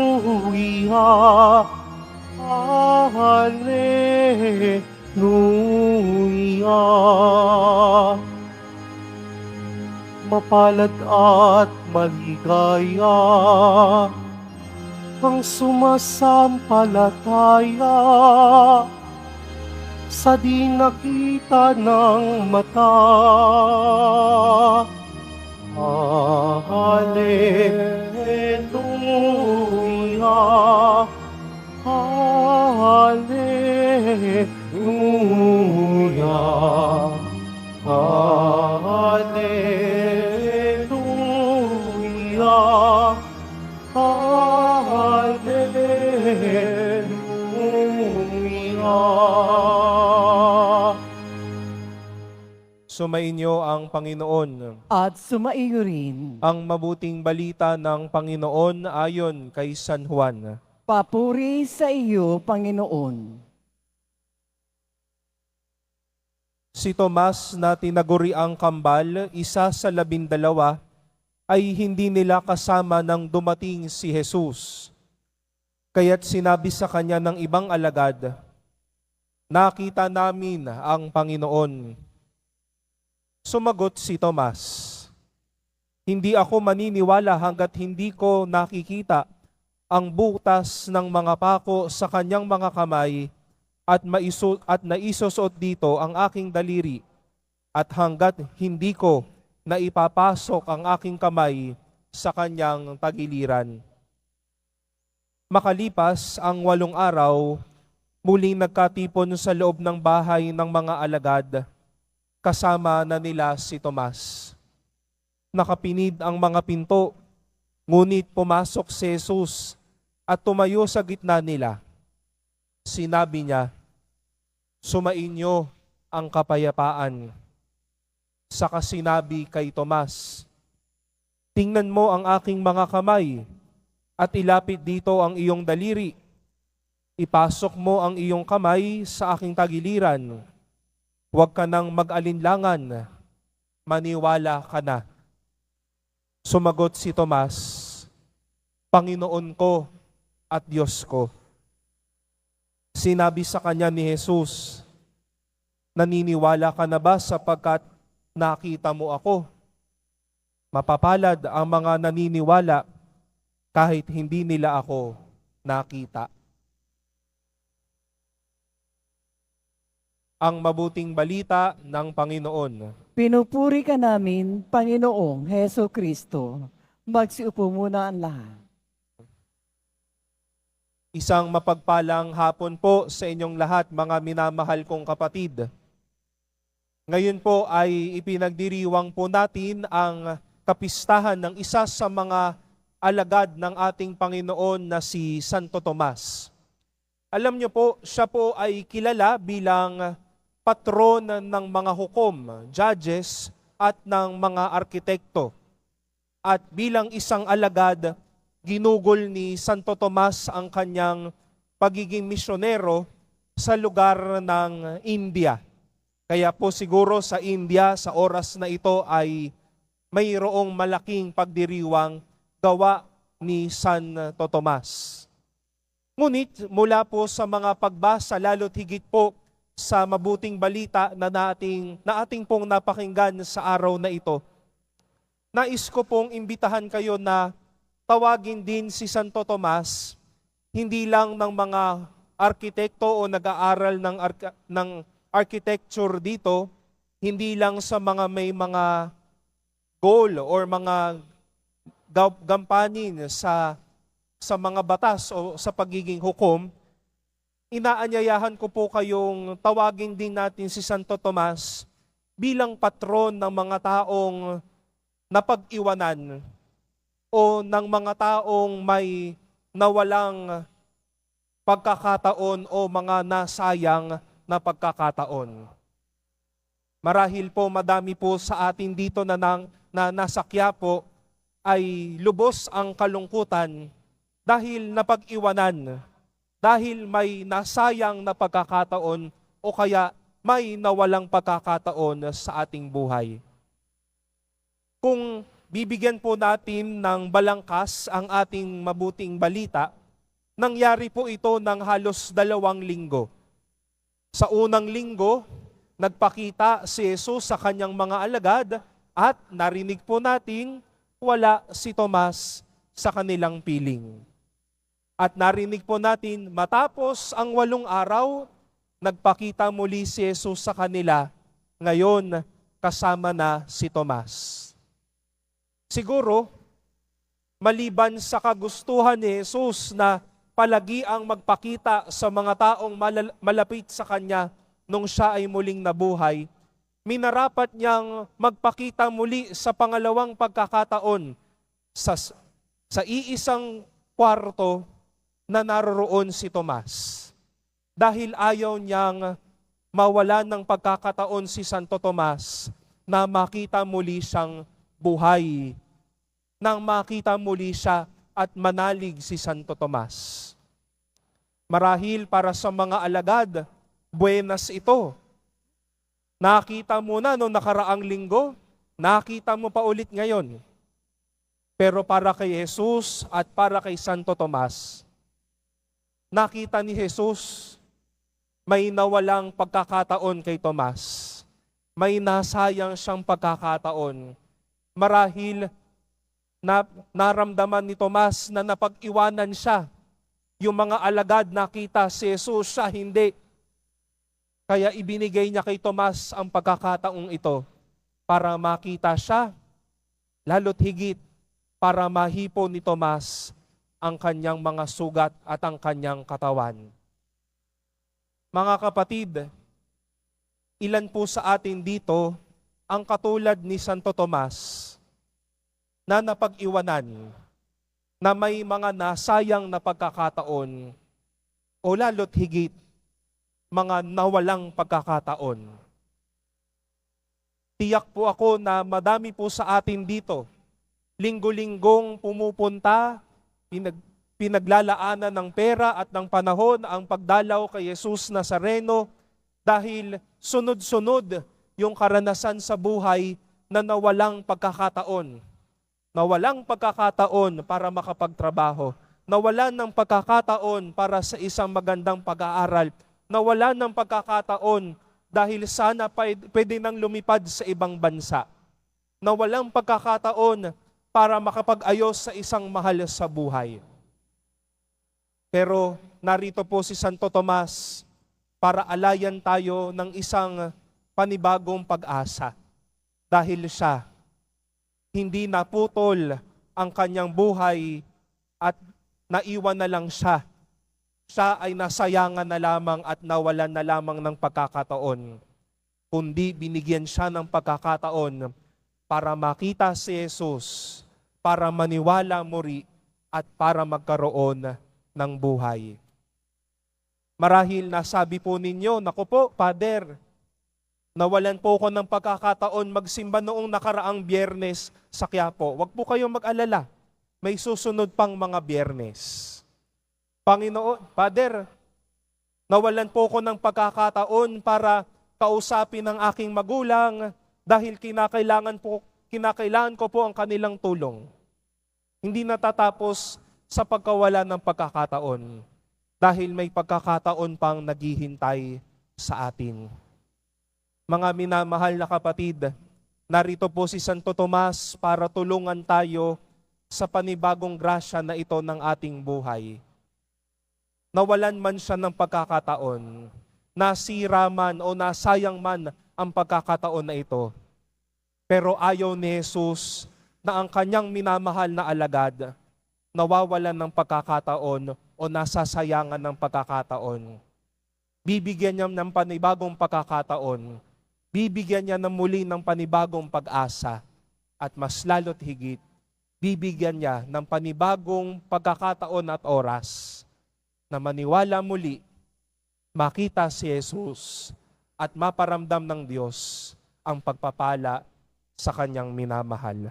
Hallelujah, Hallelujah. Mapalad at maligaya ang sumasampalataya sa di nakita ng mata. Hallelujah, Hallelujah, Hallelujah, Hallelujah. Sumainyo ang Panginoon. At sumaiyo rin. Ang mabuting balita ng Panginoon ayon kay San Juan. Papuri sa iyo, Panginoon. Si Tomas na tinaguri ang kambal, isa sa 12, ay hindi nila kasama nang dumating si Jesus. Kaya't sinabi sa kanya ng ibang alagad, "Nakita namin ang Panginoon." Sumagot si Tomas, "Hindi ako maniniwala hanggat hindi ko nakikita ang butas ng mga pako sa kanyang mga kamay at naisusuot dito ang aking daliri at hanggat hindi ko naipapasok ang aking kamay sa kanyang tagiliran." Makalipas ang 8 araw, muling nagkatipon sa loob ng bahay ng mga alagad. Kasama na nila si Tomas. Nakapinid ang mga pinto, ngunit pumasok si Jesus at tumayo sa gitna nila. Sinabi niya, "Sumainyo ang kapayapaan." Saka sinabi kay Tomas, "Tingnan mo ang aking mga kamay at ilapit dito ang iyong daliri. Ipasok mo ang iyong kamay sa aking tagiliran. Huwag ka nang mag-alinlangan, maniwala ka na." Sumagot si Tomas, "Panginoon ko at Diyos ko." Sinabi sa kanya ni Jesus, "Naniniwala ka na ba sapagkat nakita mo ako? Mapapalad ang mga naniniwala kahit hindi nila ako nakita." Ang mabuting balita ng Panginoon. Pinupuri ka namin, Panginoong Heso Kristo. Magsiupo muna ang lahat. Isang mapagpalang hapon po sa inyong lahat, mga minamahal kong kapatid. Ngayon po ay ipinagdiriwang po natin ang kapistahan ng isa sa mga alagad ng ating Panginoon na si Santo Tomas. Alam niyo po, siya po ay kilala bilang patron ng mga hukom, judges at ng mga arkitekto. At bilang isang alagad, ginugol ni Santo Tomas ang kanyang pagiging misyonero sa lugar ng India. Kaya po siguro sa India, sa oras na ito ay mayroong malaking pagdiriwang gawa ni Santo Tomas. Ngunit mula po sa mga pagbasa, lalo't higit po sa mabuting balita na ating pong napakinggan sa araw na ito, nais ko pong imbitahan kayo na tawagin din si Santo Tomas, hindi lang ng mga arkitekto o nag-aaral ng architecture dito, hindi lang sa mga may mga goal or mga gampanin sa mga batas o sa pagiging hukom. Inaanyayahan ko po kayong tawagin din natin si Santo Tomas bilang patron ng mga taong napag-iwanan o ng mga taong may nawalang pagkakataon o mga nasayang na pagkakataon. Marahil po madami po sa atin dito na nasa Quiapo ay lubos ang kalungkutan dahil napag-iwanan, dahil may nasayang na pagkakataon o kaya may nawalang pagkakataon sa ating buhay. Kung bibigyan po natin ng balangkas ang ating mabuting balita, nangyari po ito ng halos 2 linggo. Sa unang linggo, nagpakita si Jesus sa kanyang mga alagad at narinig po nating wala si Tomas sa kanilang piling. At narinig po natin matapos ang 8 araw, nagpakita muli si Jesus sa kanila, ngayon kasama na si Tomas. Siguro, maliban sa kagustuhan ni Jesus na palagi ang magpakita sa mga taong malapit sa Kanya nung siya ay muling nabuhay, minarapat niyang magpakita muli sa pangalawang pagkakataon sa iisang kwarto na naroroon si Tomas. Dahil ayaw niyang mawala ng pagkakataon si Santo Tomas na makita muli siyang buhay, nang makita muli siya at manalig si Santo Tomas. Marahil para sa mga alagad, buenas ito. Nakita mo na noong nakaraang linggo, nakita mo pa ulit ngayon. Pero para kay Jesus at para kay Santo Tomas, nakita ni Jesus, may nawalang pagkakataon kay Tomas. May nasayang siyang pagkakataon. Marahil naramdaman ni Tomas na napag-iwanan siya. Yung mga alagad nakita si Jesus, siya hindi. Kaya ibinigay niya kay Tomas ang pagkakataong ito para makita siya, lalo't higit para mahipo ni Tomas ang kanyang mga sugat at ang kanyang katawan. Mga kapatid, ilan po sa atin dito ang katulad ni Santo Tomas na napag-iwanan, na may mga nasayang na pagkakataon o lalo't higit mga nawalang pagkakataon. Tiyak po ako na madami po sa atin dito, linggo-linggong pumupunta, pinaglalaanan ng pera at ng panahon ang pagdalaw kay Jesus Nazareno dahil sunod-sunod yung karanasan sa buhay na nawalang pagkakataon. Nawalang pagkakataon para makapagtrabaho. Nawalan ng pagkakataon para sa isang magandang pag-aaral. Nawalan ng pagkakataon dahil sana pwede nang lumipad sa ibang bansa. Nawalang pagkakataon para makapag-ayos sa isang mahal sa buhay. Pero narito po si Santo Tomas para alayan tayo ng isang panibagong pag-asa. Dahil siya, hindi naputol ang kanyang buhay at naiwan na lang siya. Siya ay nasayangan na lamang at nawalan na lamang ng pagkakataon. Kundi binigyan siya ng pagkakataon para makita si Jesus, para maniwala muli at para magkaroon ng buhay. Marahil nasabi po ninyo, naku po, Father, nawalan po ko ng pagkakataon magsimba noong nakaraang Biyernes sa Quiapo. Huwag po kayong mag-alala. May susunod pang mga Biyernes. Panginoon, Father, nawalan po ko ng pagkakataon para kausapin ang aking magulang dahil kinakailangan ko po ang kanilang tulong. Hindi natatapos sa pagkawala ng pagkakataon dahil may pagkakataon pang naghihintay sa atin. Mga minamahal na kapatid, narito po si Santo Tomas para tulungan tayo sa panibagong grasya na ito ng ating buhay. Nawalan man siya ng pagkakataon, nasira man o nasayang man ang pagkakataon na ito. Pero ayaw ni Jesus na ang kanyang minamahal na alagad nawawalan ng pagkakataon o nasasayangan ng pagkakataon. Bibigyan niya ng panibagong pagkakataon. Bibigyan niya ng muli ng panibagong pag-asa. At mas lalo't higit, bibigyan niya ng panibagong pagkakataon at oras na maniwala muli, makita si Jesus at maparamdam ng Diyos ang pagpapala sa kanyang minamahal.